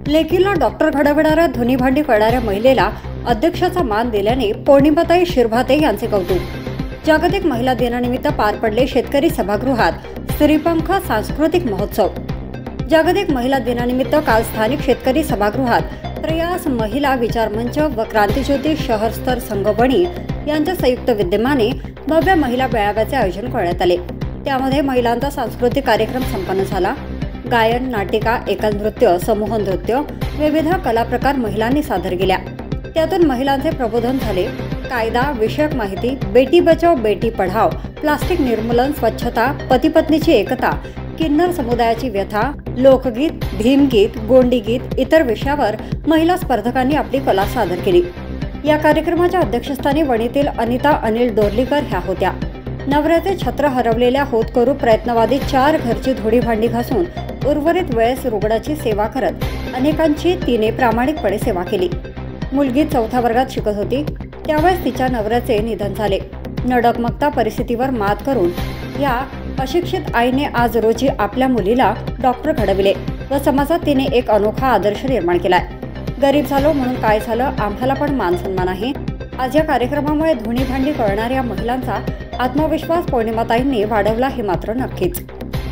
लेकीला doctor घडविणाऱ्या धुनीभांडी करणाऱ्या महिलेला अध्यक्षाचा मान दिल्याने पौर्णिमाताई शिरभाते यांचे कौतुक। जागतिक महिला दिनानिमित्त पार पडले शेतकरी सभागृहात श्रीपंख सांस्कृतिक महोत्सव। जागतिक महिला दिनानिमित्त काल स्थानिक शेतकरी सभागृहात प्रयास महिला विचार मंच व क्रांतिज्योती शहर स्तर संघवणी यांच्या संयुक्त विद्यमाने भव्य महिला मेळाव्याचे आयोजन करण्यात आले। त्यामध्ये महिलांचा सांस्कृतिक कार्यक्रम संपन्न झाला। गायन, नाटिका, एकल नृत्य, समूह नृत्य, विविध कला प्रकार महिलांनी सादर केल्या। त्यातून महिलांचे प्रबोधन झाले। कायदा विषयक माहिती, बेटी बचाव बेटी पढाव, प्लास्टिक निर्मूलन, स्वच्छता, पती पत्नीची एकता, किन्नर समुदायाची व्यथा, लोकगीत, भीमगीत, गोंडीगीत इतर विषयावर महिला स्पर्धकांनी आपली कला सादर केली। या कार्यक्रमाच्या अध्यक्षस्थानी वणीतील अनिता अनिल डोरलीकर ह्या होत्या। नवऱ्याचे छत्र हरवलेल्या होतकरू प्रयत्नवादी 4 घरची धुणी भांडी घासून उर्वरित वेळेस रुग्णाची सेवा करत अनेकांची तिने प्रामाणिकपणे सेवा केली। मुलगी 4थ्या वर्गात शिकत होती त्यावेळेस तिच्या नवऱ्याचे निधन झाले। न डगमगता परिस्थितीवर मात करून या अशिक्षित आईने आज रोजी आपल्या मुलीला डॉक्टर घडविले व समाजात तिने एक अनोखा आदर्श निर्माण केलाय। गरीब झालो म्हणून काय झालं, आम्हाला पण मान सन्मान आहे। आज या कार्यक्रमामुळे धुणी भांडी करणाऱ्या महिलांचा आत्मविश्वास पौर्णिमाताईंनी वाढवला हे मात्र नक्कीच।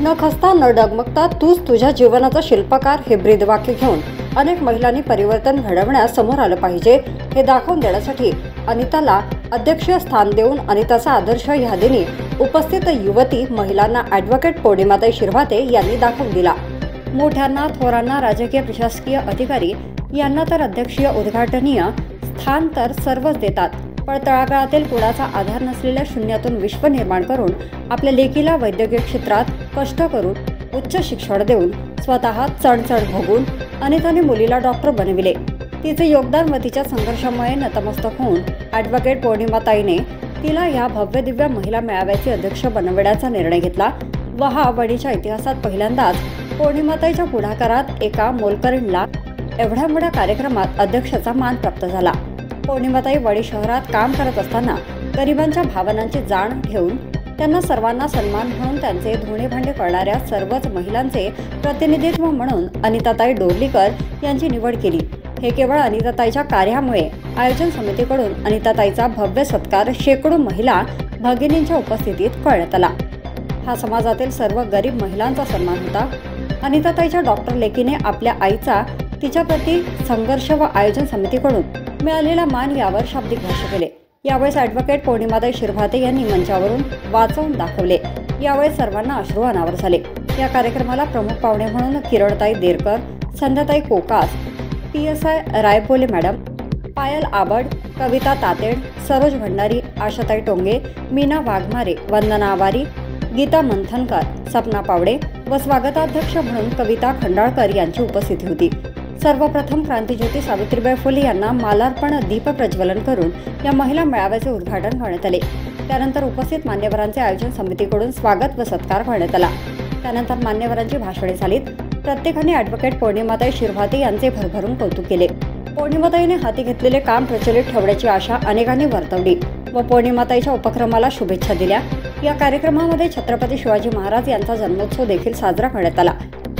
न खचता न डगमगता तूच तुझ्या जीवनाचा शिल्पकार हे ब्रीदवाक्य घेऊन अनेक महिलांनी परिवर्तन घडवण्यास समोर आलं पाहिजे हे दाखवून देण्यासाठी अनिताला अध्यक्षीय स्थान देऊन अनिताचा आदर्श ह्या दिनी उपस्थित युवती महिलांना ॲडव्होकेट पौर्णिमाताई शिरभाते यांनी दाखवून दिला। मोठ्यांना, थोरांना, राजकीय प्रशासकीय अधिकारी यांना तर अध्यक्षीय उद्घाटनीय स्थान तर सर्वच देतात, पण तळागाळातील कुणाचा आधार नसलेल्या शून्यातून विश्व निर्माण करून आपल्या लेकीला वैद्यकीय क्षेत्रात कष्ट करून उच्च शिक्षण देऊन स्वतः चढचढ भोगून अनिताने मुलीला डॉक्टर बनविले। तिचे योगदान व तिच्या संघर्षामुळे नतमस्तक होऊन ॲडव्होकेट पौर्णिमाताईने तिला या भव्य दिव्य महिला मेळाव्याचे अध्यक्ष बनवण्याचा निर्णय घेतला व हा वणीच्या इतिहासात पहिल्यांदाच पौर्णिमाताईच्या पुढाकारात एका मोलकरीणला एवढ्या मोठ्या कार्यक्रमात अध्यक्षाचा मान प्राप्त झाला। पौर्णिमाताई वणी शहरात काम करत असताना गरिबांच्या भावनांची जाण ठेवून त्यांना सर्वांना सन्मान म्हणून त्यांचे धुणे भांडे करणाऱ्या सर्वच महिलांचे प्रतिनिधित्व म्हणून अनिताताई डोरलीकर यांची निवड केली। हे केवळ अनिताताईच्या कार्यामुळे आयोजन समितीकडून अनिताताईचा भव्य सत्कार शेकडो महिला भगिनींच्या उपस्थितीत करण्यात आला। हा समाजातील सर्व गरीब महिलांचा सन्मान होता। अनिताताईच्या डॉक्टर लेकीने आपल्या आईचा तिच्याप्रती संघर्ष व आयोजन समितीकडून मिळालेला मान यावर शाब्दिक भाष्य केले। यावेळेस ॲडव्होकेट पौर्णिमाताई शिरभाते यांनी मंचावरून वाचवून दाखवले। यावेळेस सर्वांना अश्रू अनावर झाले। या कार्यक्रमाला प्रमुख पाहुणे म्हणून किरणताई देरकर, संध्याताई कोकास, PSI रायपोले मॅडम, पायल आबड, कविता तातेड, सरोज भंडारी, आशाताई टोंगे, मीना वाघमारे, वंदना आवारी, गीता मंथनकर, सपना पावडे व स्वागताध्यक्ष म्हणून कविता खंडाळकर यांची उपस्थिती होती। सर्वप्रथम क्रांतिज्योती सावित्रीबाई फुले यांना मालार्पण दीप प्रज्वलन करून या महिला मेळाव्याचे उद्घाटन करण्यात आले। त्यानंतर उपस्थित मान्यवरांचे आयोजन समितीकडून स्वागत व सत्कार करण्यात आला। त्यानंतर मान्यवरांची भाषणे झालीत। प्रत्येकाने ॲडव्होकेट पौर्णिमाताई शिरभाते यांचे भरभरून कौतुक केले। पौर्णिमाताईने हाती घेतलेले काम प्रचलित ठेवण्याची आशा अनेकांनी वर्तवली व पौर्णिमाताईच्या उपक्रमाला शुभेच्छा दिल्या। या कार्यक्रमामध्ये छत्रपती शिवाजी महाराज यांचा जन्मोत्सव देखील साजरा करण्यात आला।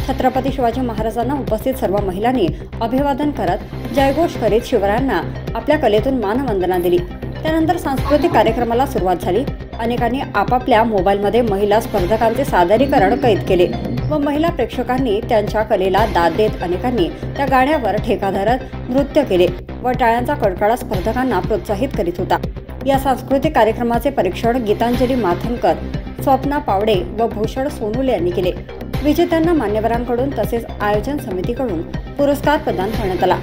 छत्रपती शिवाजी महाराजांना उपस्थित सर्व महिलांनी अभिवादन करत जयघोष करीत शिवरायांना आपल्या कलेतून मानवंदना दिली। त्यानंतर सांस्कृतिक कार्यक्रमाला सुरुवात झाली। अनेकांनी आपापल्या मोबाईलमध्ये महिला स्पर्धकांचे सादरीकरण कैद केले व महिला प्रेक्षकांनी त्यांच्या कलेला दाद देत अनेकांनी त्या गाण्यावर ठेका धरत नृत्य केले व टाळ्यांचा कडकडाट स्पर्धकांना प्रोत्साहित करीत होता। या सांस्कृतिक कार्यक्रमाचे परीक्षण गीतांजली माथनकर, स्वप्ना पावडे व भूषण सोनुले यांनी केले। विजेत्यांना मान्यवरांकडून तसेच आयोजन समितीकडून पुरस्कार प्रदान करण्यात आला।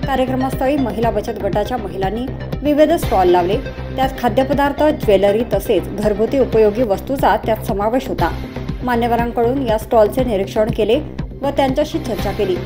कार्यक्रमस्थळी महिला बचत गटाच्या महिलांनी विविध स्टॉल लावले। त्यात खाद्यपदार्थ, ज्वेलरी तसेच घरगुती उपयोगी वस्तूचा त्यात समावेश होता। मान्यवरांकडून या स्टॉलचे निरीक्षण केले व त्यांच्याशी चर्चा केली।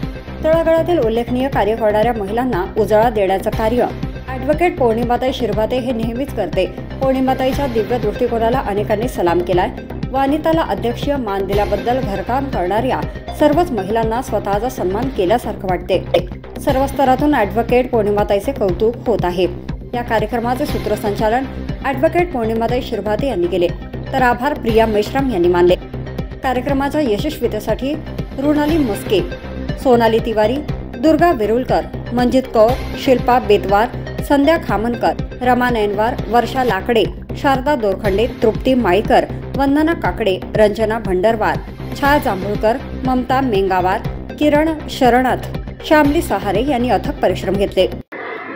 तळागाळातील उल्लेखनीय कार्य करणाऱ्या महिलांना उजाळा देण्याचं कार्य ॲडव्होकेट पौर्णिमाताई शिरभाते हे नेहमीच करते। पौर्णिमाताईच्या दिव्य दृष्टिकोनाला अनेकांनी सलाम केलाय व अनिताला अध्यक्षीय मान दिल्याबद्दल घरकाम करणाऱ्या सर्वच महिलांना स्वतःचा सन्मान केल्यासारखं वाटते। सर्व स्तरातून ॲडव्होकेट पौर्णिमाताईचे कौतुक होत आहे। या कार्यक्रमाचे सूत्रसंचालन ॲडव्होकेट पौर्णिमाताई शिरभाते यांनी केले तर आभार प्रिया मेश्राम यांनी मानले। कार्यक्रमाच्या यशस्वीतेसाठी रुणाली मस्के, सोनाली तिवारी, दुर्गा विरुलकर, मंजित कौर, शिल्पा बेतवार, संध्या खामनकर, रमा नैनवार, वर्षा लाकडे, शारदा दोरखंडे, तृप्ती माईकर, वंदना काकडे, रंजना भंडरवार, छाया जांभूळकर, ममता मेंगावार, किरण शरणथ, श्यामली सहारे यांनी अथक परिश्रम घेतले।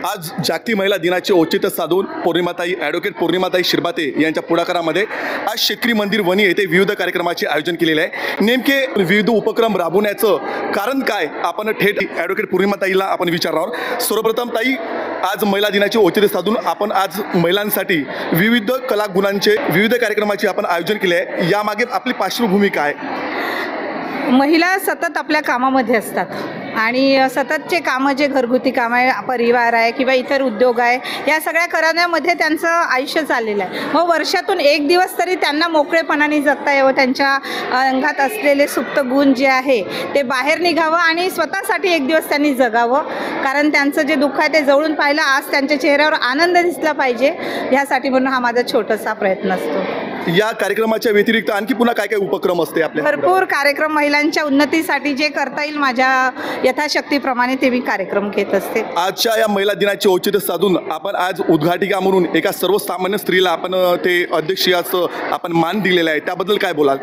आज जागतिक महिला दिनाचे औचित्य साधून पौर्णिमाताई ॲडव्होकेट पौर्णिमाताई शिरभाते यांच्या पुढाकारामध्ये आज शेतकरी मंदिर वणी येथे विविध कार्यक्रमाचे आयोजन केलेले आहे। नेमके विविध उपक्रम राबवण्याचं कारण काय आपण थेट ॲडव्होकेट पौर्णिमाताईला आपण विचारणार आहोत। सर्वप्रथम ताई, आज महिला दिनाचे औचित्य साधून आपण आज महिलांसाठी विविध कलागुणांचे विविध कार्यक्रमाचे आपण आयोजन केले आहे, यामागे आपली पार्श्वभूमी काय? महिला सतत आपल्या कामामध्ये असतात आणि सततचे कामं जे घरगुती काम आहे, परिवार आहे किंवा इतर उद्योग आहे, या सगळ्या करण्यामध्ये त्यांचं आयुष्य चाललेलं आहे। मग वर्षातून एक दिवस तरी त्यांना मोकळेपणाने जगता यावं, त्यांच्या अंगात असलेले सुप्त गुण जे आहे ते बाहेर निघावं आणि स्वतःसाठी एक दिवस त्यांनी जगावं, कारण त्यांचं जे दुःख आहे ते जवळून पाहिलं, आज त्यांच्या चेहऱ्यावर आनंद दिसला पाहिजे, ह्यासाठी म्हणून हा माझा छोटासा प्रयत्न असतो। या कार्यक्रमाच्या व्यतिरिक्त आणखी पुन्हा काय काय उपक्रम असते आपले? भरपूर कार्यक्रम महिलांच्या उन्नतीसाठी जे करता येईल माझ्या यथाशक्तीप्रमाणे ते मी कार्यक्रम घेत असते। आजच्या या महिला दिनाचे औचित्य साधून आपण आज उद्घाटिका म्हणून एका सर्वसामान्य स्त्रीला आपण ते अध्यक्षीयाचं आपण मान दिलेलं आहे, त्याबद्दल काय बोलाल?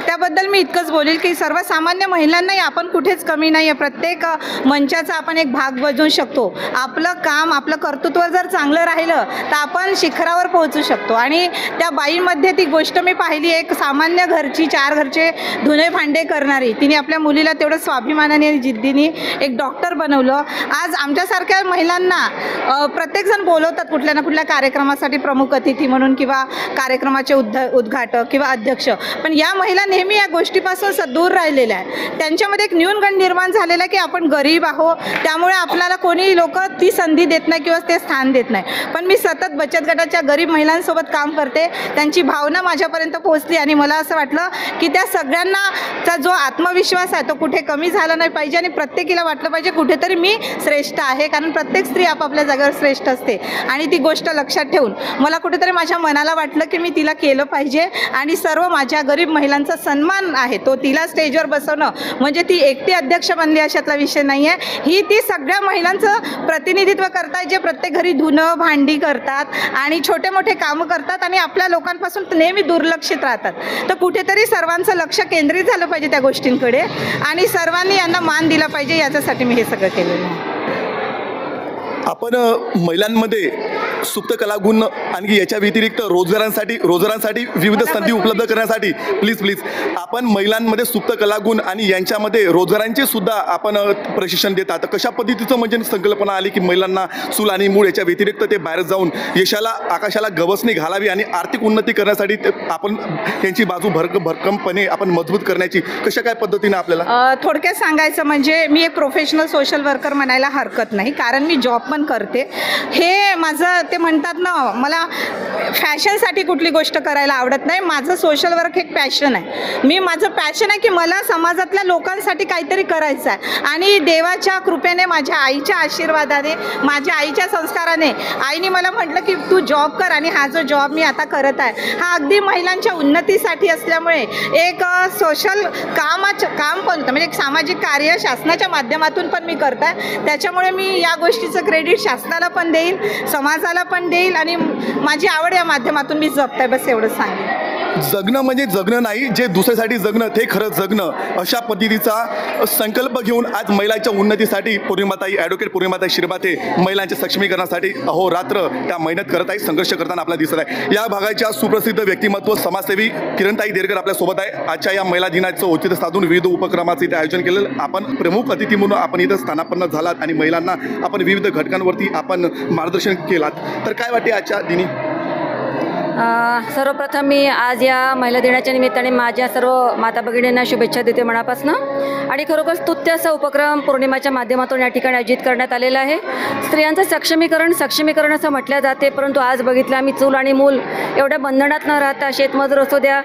त्याबद्दल मी इतकंच बोलेल की सर्वसामान्य महिलांनाही आपण कुठेच कमी नाही आहे, प्रत्येक मंचाचा आपण एक भाग बजवू शकतो। आपलं काम, आपलं कर्तृत्व जर चांगलं राहिलं तर आपण शिखरावर पोहोचू शकतो। आणि त्या बाईमध्ये ती गोष्ट मी पाहिली, एक सामान्य घरची, 4 घरचे धुणे भांडे करणारी, तिने आपल्या मुलीला तेवढं स्वाभिमानाने आणि जिद्दीने एक डॉक्टर बनवलं। आज आमच्यासारख्या महिलांना प्रत्येकजण बोलवतात कुठल्या ना कुठल्या कार्यक्रमासाठी प्रमुख अतिथी म्हणून किंवा कार्यक्रमाचे उद्घाटक किंवा अध्यक्ष, पण या महिला नेहमी या गोष्टीपासून दूर राहिलेल्या आहे। त्यांच्यामध्ये एक न्यूनगंड निर्माण झालेला की आपण गरीब आहोत, त्यामुळे आपल्याला कोणी लोक ती संधी देत नाही किंवा ते स्थान देत नाही। पण मी सतत बचत गटाच्या गरीब महिलांसोबत काम करते, त्यांची भावना माझ्यापर्यंत पोहोचली आणि मला असं वाटलं की त्या सगळ्यांनाचा जो आत्मविश्वास आहे तो कुठे कमी झाला नाही पाहिजे आणि प्रत्येकीला वाटलं पाहिजे कुठेतरी मी श्रेष्ठ आहे, कारण प्रत्येक स्त्री आपापल्या जागेवर श्रेष्ठ असते। आणि ती गोष्ट लक्षात ठेवून मला कुठेतरी माझ्या मनाला वाटलं की मी तिला केलं पाहिजे आणि सर्व माझ्या गरीब महिलांचा सन्मान आहे तो तिला स्टेजवर बसवणं म्हणजे ती एकटी अध्यक्ष बनली अशातला विषय नाही आहे। ही ती सगळ्या महिलांचं प्रतिनिधित्व करतात जे प्रत्येक घरी धुणं भांडी करतात आणि छोटे मोठे कामं करतात आणि आपल्या लोकांपासून नेहमी दुर्लक्षित राहतात। तर कुठेतरी सर्वांचं लक्ष केंद्रित झालं पाहिजे त्या गोष्टींकडे आणि सर्वांनी यांना मान दिला पाहिजे, याच्यासाठी मी हे सगळं केलेलं आहे। आपण महिलांमध्ये सुप्त कलागुण आणि याच्या व्यतिरिक्त रोजगारांसाठी विविध संधी उपलब्ध करण्यासाठी प्लीज आपण महिलांमध्ये सुप्त कलागुण आणि यांच्यामध्ये रोजगारांचे सुद्धा आपण प्रशिक्षण देतात। कशा पद्धतीचं म्हणजे संकल्पना आली की महिलांना चूल आणि मूळ याच्या व्यतिरिक्त ते बाहेर जाऊन यशाला आकाशाला गवसणी घालावी आणि आर्थिक उन्नती करण्यासाठी आपण त्यांची बाजू भरकमपणे आपण मजबूत करण्याची कशा काय पद्धतीने आपल्याला? थोडक्यात सांगायचं म्हणजे मी एक प्रोफेशनल सोशल वर्कर म्हणायला हरकत नाही, कारण मी जॉब पण करते। हे माझं ते म्हणतात ना, मला फॅशनसाठी कुठली गोष्ट करायला आवडत नाही, माझं सोशल वर्क एक पॅशन आहे। माझं पॅशन आहे की मला समाजातल्या लोकांसाठी काहीतरी करायचं आहे आणि देवाच्या कृपेने, माझ्या आईच्या आशीर्वादाने, माझ्या आईच्या संस्काराने आईने मला म्हटलं की तू जॉब कर आणि हा जो जॉब मी आता करत आहे हा अगदी महिलांच्या उन्नतीसाठी असल्यामुळे एक सोशल काम पण होतं, म्हणजे एक सामाजिक कार्य शासनाच्या माध्यमातून पण मी करत आहे। त्याच्यामुळे मी या गोष्टीचं क्रेडिट शासनाला पण देईल, समाजाला पण देईल आणि माझी आवड या माध्यमातून मी जगताय, बस एवढंच सांगेन। जगणं म्हणजे जगणं नाही, जे दुसऱ्यासाठी जगणं ते खरं जगणं, अशा पद्धतीचा संकल्प घेऊन आज महिलांच्या उन्नतीसाठी पौर्णिमाताई ॲडव्होकेट पौर्णिमाताई शिरभाते महिलांच्या सक्षमीकरणासाठी अहोरात्र त्या मेहनत करत आहे, संघर्ष करताना आपल्याला दिसत आहे। या भागाच्या सुप्रसिद्ध व्यक्तिमत्व समाजसेवी किरणताई देरकर आपल्यासोबत आहे। आजच्या या महिला दिनाचं औचित्य साधून विविध उपक्रमाचं इथे आयोजन केलेलं, आपण प्रमुख अतिथी म्हणून आपण इथं स्थानापन्न झालात आणि महिलांना आपण विविध घटकांवरती आपण मार्गदर्शन केलात, तर काय वाटते आजच्या दिनी? सर्वप्रथम मी आज या महिला दिनाच्या निमित्ताने माझ्या सर्व माता भगिनींना शुभेच्छा देते मनापासून। आणि खरोखर स्तुत्य असा उपक्रम पौर्णिमाच्या माध्यमातून या ठिकाणी आयोजित करण्यात आलेला आहे। स्त्रियांचं सक्षमीकरण असं म्हटलं जाते, परंतु आज बघितलं आम्ही चूल आणि मूल एवढ्या बंधनात न राहता शेतमजूर असू द्या,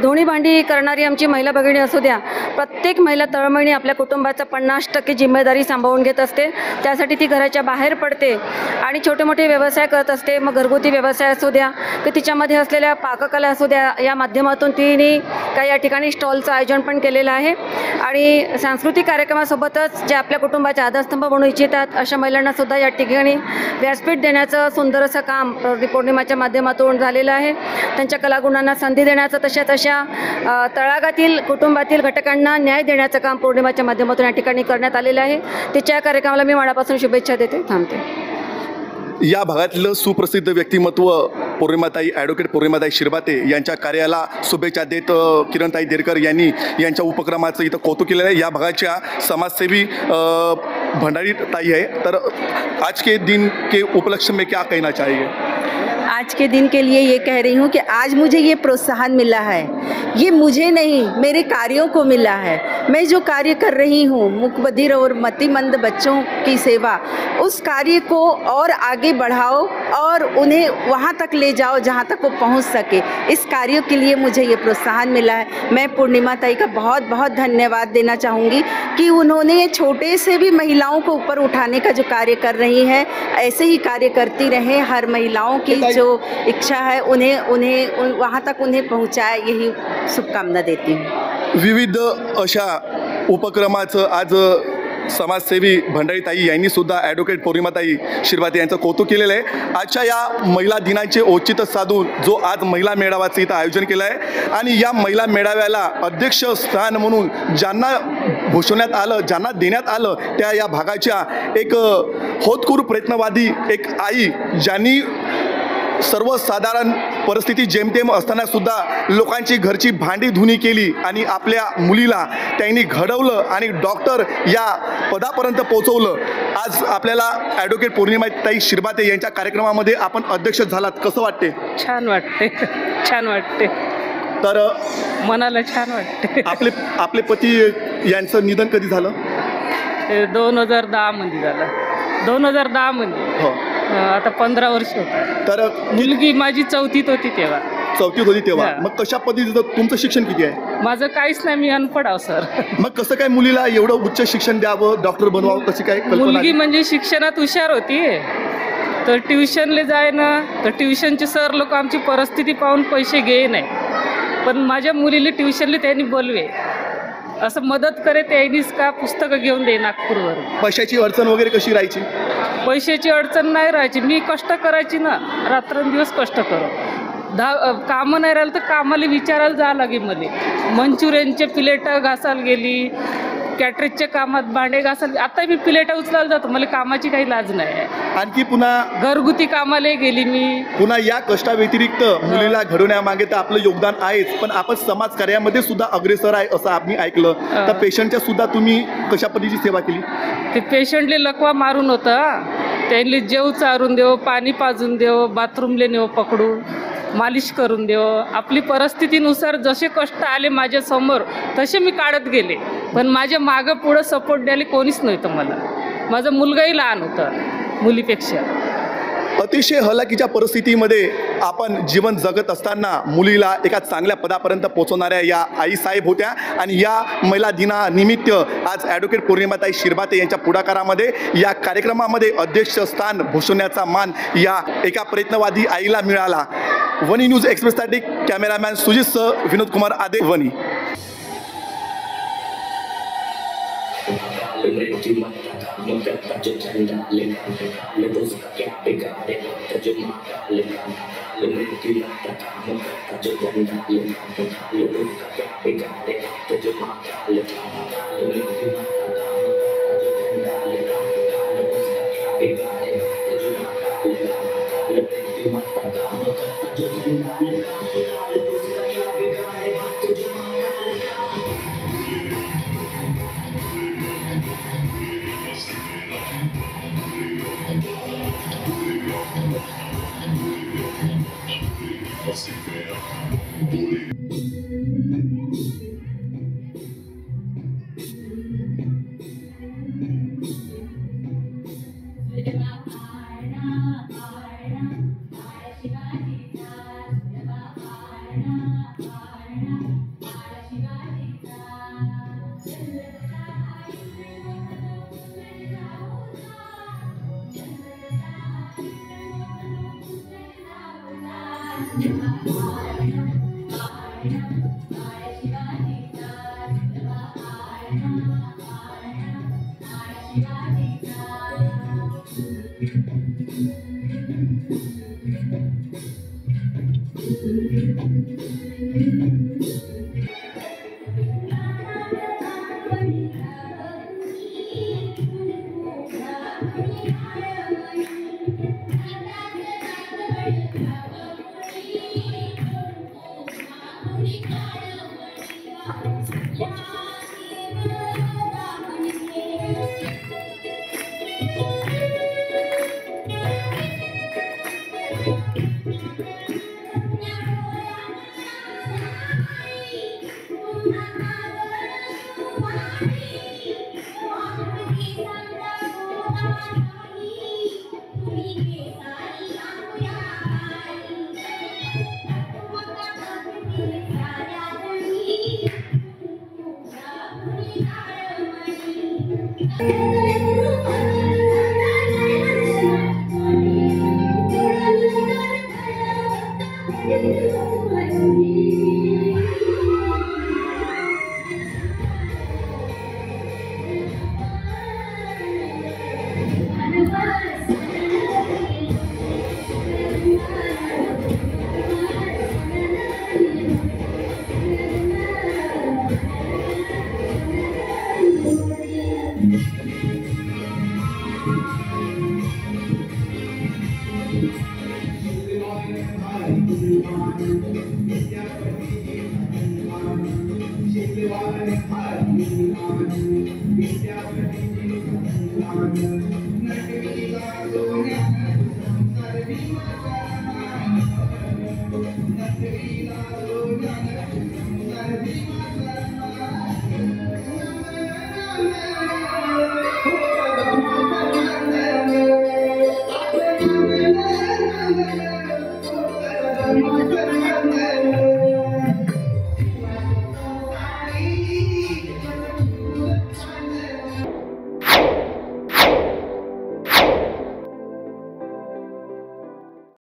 धुणी भांडी करणारी आमची महिला भगिनी असू द्या, प्रत्येक महिला तळमळीने आपल्या कुटुंबाचा 50% जिम्मेदारी सांभाळून घेत असते। त्यासाठी ती घराच्या बाहेर पडते आणि छोटे मोठे व्यवसाय करत असते, मग घरगुती व्यवसाय असू द्या की तिच्यामध्ये असलेल्या पाककला असू द्या, या माध्यमातून तिने काही या ठिकाणी स्टॉलचं आयोजन पण केलेलं आहे. आणि सांस्कृतिक कार्यक्रमासोबतच जे आपल्या कुटुंबाचे आधारस्तंभ बनू इच्छितात अशा महिलांनासुद्धा या ठिकाणी व्यासपीठ देण्याचं सुंदर असं काम पौर्णिमाच्या माध्यमातून झालेलं आहे. त्यांच्या कलागुणांना संधी देण्याचं, तशाच अशा तळागातील कुटुंबातील घटकांना न्याय देण्याचं काम पौर्णिमाच्या माध्यमातून या ठिकाणी करण्यात आलेलं आहे. तिच्या कार्यक्रमाला मी मनापासून शुभेच्छा देते. थांबते. या भागातलं सुप्रसिद्ध व्यक्तिमत्व पौर्णिमाताई ॲडव्होकेट पौर्णिमाताई शिरभाते यांच्या कार्याला शुभेच्छा देत किरणताई देरकर यांनी यांच्या उपक्रमाचं इथं कौतुक केलेलं आहे. या भागाच्या समाजसेवी भंडारी ताई आहे. तर आज के दिन के उपलक्ष्य में क्या कहना चाहिए? आज के दिन के लिए ये कह रही हूँ कि आज मुझे ये प्रोत्साहन मिला है, ये मुझे नहीं मेरे कार्यों को मिला है। मैं जो कार्य कर रही हूँ मूकबधिर और मतिमंद बच्चों की सेवा, उस कार्य को और आगे बढ़ाओ और उन्हें वहाँ तक ले जाओ जहाँ तक वो पहुँच सके। इस कार्य के लिए मुझे ये प्रोत्साहन मिला है। मैं पूर्णिमा ताई का बहुत बहुत धन्यवाद देना चाहूँगी कि उन्होंने छोटे से भी महिलाओं को ऊपर उठाने का जो कार्य कर रही है, ऐसे ही कार्य करती रहें। हर महिलाओं की जो इच्छा है उन्हें वहाँ तक उन्हें पहुँचाए, यही शुभकामना देती हूँ। विविध अशा उपक्रमाचं आज समाजसेवी भंडारीताई यांनी सुद्धा ॲडव्होकेट पौर्णिमाताई शिरभाते यांचं कौतुक केलेलं आहे. आजच्या या महिला दिनाचे औचित्य साधून जो आज महिला मेळाव्याचं इथं आयोजन केलं आहे आणि या महिला मेळाव्याला अध्यक्षस्थान म्हणून ज्यांना भूषवण्यात आलं, ज्यांना देण्यात आलं, त्या या भागाच्या एक होतकरू प्रयत्नवादी एक आई, ज्यांनी सर्वसाधारण परिस्थिती जेमतेम असताना सुद्धा लोकांची घरची भांडी धुनी केली आणि आपल्या मुलीला त्यांनी घडवलं आणि डॉक्टर या पदापर्यंत पोहोचवलं. आज आपल्याला ॲडव्होकेट पौर्णिमाताई शिरभाते यांच्या कार्यक्रमामध्ये आपण अध्यक्ष झालात, कसं वाटते? छान वाटते, छान वाटते. तर मनाला छान वाटते. आपले पती यांचं निधन कधी झालं? 2010 मध्ये झालं. 2010 मध्ये. हो. आता 15 वर्ष होतं. तर मुलगी माझी 4थीत होती तेव्हा. 4थीत होती तेव्हा. मग कशा पद्धतीचं तुमचं शिक्षण किती आहे? माझं काहीच नाही, मी अनपढ आहो सर. मग कसं काय मुलीला एवढं उच्च शिक्षण द्यावं, डॉक्टर बनवावं, कशी काय कल्पना? मुलगी म्हणजे शिक्षणात हुशार होती, तर ट्युशनला जाय ना, तर ट्युशनचे सर लोक आमची परिस्थिती पाहून पैसे घे नाही, पण माझ्या मुलीला ट्युशनला त्यांनी बोलवे, असं मदत करे त्यांनीच का पुस्तकं घेऊन दे नागपूरवर. पैशाची अडचण वगैरे कशी राहायची? पैशाची अडचण नाही राहायची, मी कष्ट करायची ना, रात्रंदिवस कष्ट करू. कामं नाही राहिलं तर कामाला विचारायला जावं लागे. मला मंचुरियनचे प्लेटं घासायला गेली, कॅटरेजच्या कामात भांडे घासायला, आता मी प्लेटा उचलायला जातो, मला कामाची काही लाज नाही. आणखी पुन्हा घरगुती कामाला गेली मी. पुन्हा या कष्टाव्यतिरिक्त मुलीला घडवण्यामागे तर आपलं योगदान आहेच, पण आपण समाज कार्यामध्ये सुद्धा अग्रेसर आहे असं आम्ही ऐकलं. तर पेशंटच्या सुद्धा तुम्ही कशा पद्धतीची सेवा केली? ते पेशंटले लकवा मारून होतं, त्यांनी जेव चारून देव, पाणी पाजून देव, बाथरूमले नेव पकडून, मालिश करून देव. आपली परिस्थितीनुसार जसे कष्ट आले माझ्या समोर तसे मी काढत गेले, पण माझ्या मागं पुढं सपोर्ट द्यायला कोणीच नव्हतं. मला माझा मुलगाही लहान होता मुलीपेक्षा. अतिशय हलाखीच्या परिस्थितीमध्ये आपण जीवन जगत असताना मुलीला एका चांगल्या पदापर्यंत पोहोचवणाऱ्या या आईसाहेब होत्या. आणि या महिला दिनानिमित्त आज ॲडव्होकेट पौर्णिमाताई शिरभाते यांच्या पुढाकारामध्ये या कार्यक्रमामध्ये अध्यक्षस्थान भूषवण्याचा मान या एका प्रयत्नवादी आईला मिळाला. वनी न्यूज एक्सप्रेससाठी कॅमेरामॅन सुजितसह विनोद कुमार आदे, वनी. विद्यापती